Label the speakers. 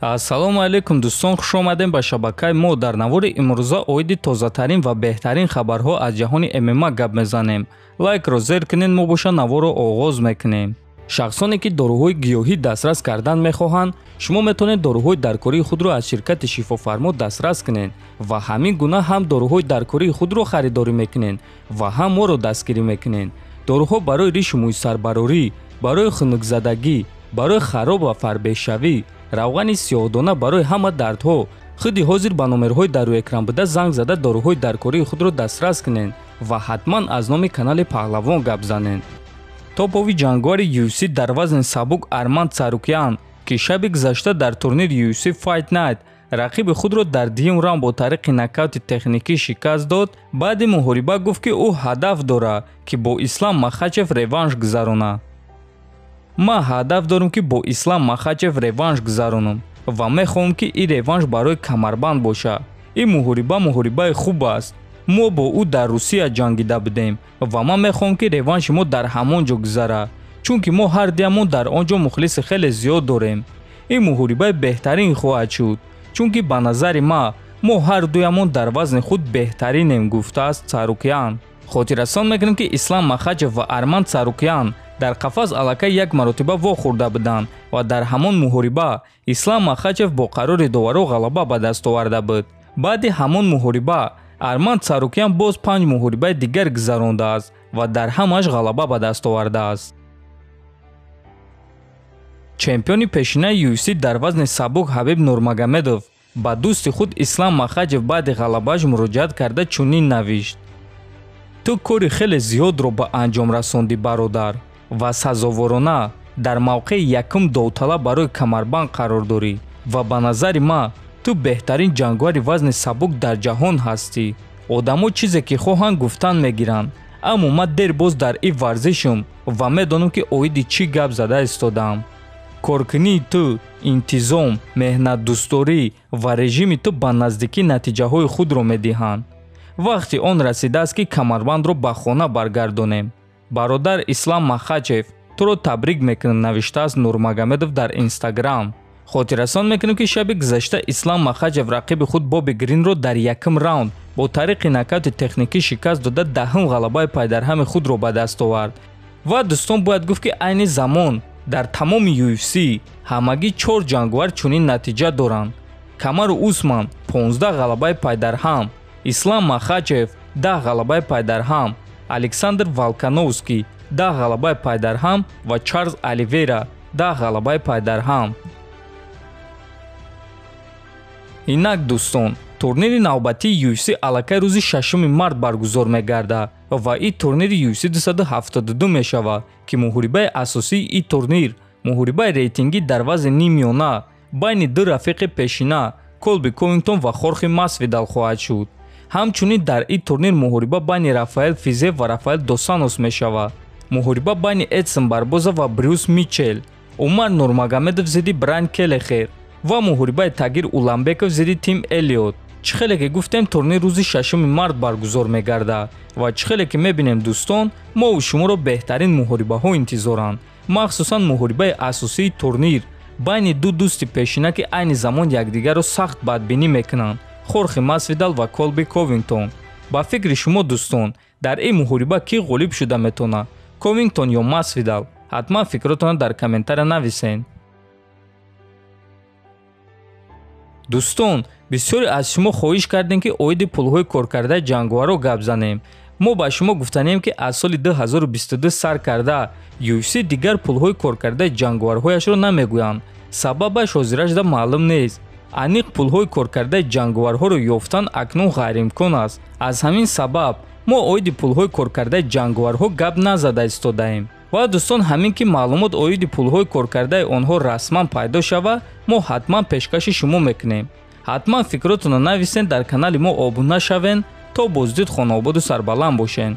Speaker 1: Ассалому алейкум дӯстон, хуш омадем ба шабакаи мо. Дар навори имрӯза оиди тозатарин ва беҳтарин хабарҳо аз ҷаҳони ММА гап мезанем. Лайкро зер кунед, мо боша наворро оғоз мекунем. шахсоне ки дороҳои гиёҳӣ дастрас кардан мехоҳанд, шумо метавонед дороҳои даркории худро аз ширкати Шифофармо дастрас кунед ва ҳамин гуна ҳам дороҳои даркории худро харидорӣ мекунед ва ҳам моро дастгирӣ мекунед. Дороҳо барои ришу мӯйсарбарорӣ, барои хунукзадагӣ, барои хароб ва фарбешавӣ, равғани сиёҳдона, барои ҳама дардҳо. Худи ҳозир ба номерҳои дар рӯи экран буда занг зада дороҳои даркории худро дастрас кунед ва ҳатман аз номи канали Паҳлавон гап занед. Топови ҷангвари UFC дар вазни сабук Арман Царукян, ки шаби гузашта дар турнири UFC Fight Night рақиби худро дар дуюм раунд бо тариқи нокаути техникӣ шикаст дод, баъди муҳориба гуфт ки ӯ ҳадаф дорад ки бо Ислам Махачев реванш гузаронад. ман ҳадаф дорам ки бо Ислам Махачев реванш гузаронам ва мехоҳам ки ин реванш барои камарбанд боша. Ин муҳорибаи хуб аст. мо бо ӯ дар Русия ҷангида будем ва ман мехоҳам ки реванши мо дар ҳамон ҷо гузарад, чунки мо ҳардуямон дар он ҷо мухлиси хеле зиёд дорем. Ин муҳорибаи беҳтарин хоҳад шуд, чунки ба назари ман мо ҳардуямон дар вазни худ беҳтаринем, гуфтааст Царукян. хотиррасон мекунем ки Ислам Махачев ва Арман Царукян дар қафас аллакай як маротиба вохӯрда буданд ва дар ҳамон муҳориба Ислам Махачев бо қарори доваро ғалаба ба даст оварда буд. баъди ҳамон муҳориба Арман Царукян боз 5 муҳорибаи дигар гузарондааст ва дар ҳамааш ғалаба ба даст овардааст. чемпиони пешинаи UFC дар вазни сабук Ҳабиб Нурмагомедов ба дӯсти худ Ислам Махачев баъди ғалабааш муроҷиат карда чунин навишт: ту кори хеле зиёдро ба анҷом расондӣ бародар ва сазоворона дар мавқеи якум довталаб барои камарбанд қарор дорӣ ва ба назари ман ту беҳтарин ҷангвари вазни сабук дар ҷаҳон ҳастӣ. одамо чизе ки хоҳанд гуфтан мегиранд, аммо ман дер боз дар ин варзишам ва медонам ки оиди чӣ гап зада истодам. коркунии ту, интизом, меҳнатдӯсторӣ ва режими ту ба наздикӣ натиҷаҳои худро медиҳанд. вақти он расидааст ки камарбандро ба хона баргардонем. бародар Ислам Махачев, туро табрик мекунам, навиштааст Нурмагомедов дар Инстаграм. хотиррасон мекунем ки шаби гузашта Ислам Махачев рақиби худ Боби Гринро дар якум раунд бо тариқи нокаути техникӣ шикаст дода даҳум ғалабаи пайдарҳами худро ба даст овард. ва дӯстон, бояд гуфт ки айни замон дар тамоми UFC ҳамагӣ 4 ҷангвар чунин натиҷа доранд. Камару Усман 15 ғалабаи пайдарҳам, Ислам Махачев 10 ғалабаи пайдарҳам, Александр Волкановский 10 ғалабаи пайдарҳам ва Чарлз Оливейра 10 ғалабаи пайдарҳам. инак дӯстон, турнири навбатии UFC аллакай рӯзи 6 март баргузор мегардад ва ин турнири UFC 272 мешавад ки муҳорибаи асосии ин турнир, муҳорибаи рейтингӣ дар вазни нимёна байни ду рафиқи пешина Колби Ковингтон ва Хорхе Масвидал хоҳад шуд. ҳамчунин дар ин турнир муҳориба байни Рафаэл Физев ва Рафаэл Дос Сантос мешавад. муҳориба байни Эдсон Барбоза ва Брюс Митчел, Умар Нурмагомедов зидди Брайан Келлехер ва муҳорибаи Тагир Уламбеков зидди Тим Эллиот. чӣ хеле ки гуфтем, турнир рӯзи 6 март баргузор мегардад ва чӣ хеле ки мебинем дӯстон, мо ва шуморо беҳтарин муҳорибаҳо интизоранд, махсусан муҳорибаи асосии турнир байни ду дӯсти пешина ки айни замон якдигарро сахт бадбинӣ мекунанд, Хорхе Масвидал ва Колби Ковингтон. ба фикри шумо дӯстон, дар ин муҳориба кӣ ғолиб шуда метавонад, Ковингтон ё Масвидал? ҳатман фикротонро дар комментария нависен. дӯстон, бисёре аз шумо хоҳиш кардем ки оиди пулҳои коркардаи ҷангваро гап занем. мо ба шумо гуфтанем ки аз соли 2022 сар карда UFC дигар пулҳои коркардаи ҷангварҳояшро намегӯянд. сабабаш ҳозирашда маълум нест. аниқ пулҳои коркардаи ҷангварҳоро ёфтан акнун ғайриимкон аст. аз ҳамин сабаб мо оиди пулҳои коркардаи ҷангварҳо гап назада истодаем. ва дӯстон, ҳамин ки маълумот оиди пулҳои коркардаи онҳо расман пайдо шавад, мо ҳатман пешкаши шумо мекунем. ҳатман фикротонро нависен, дар канали мо обуна шавен. то боздид хонободу сарбаланд бошен.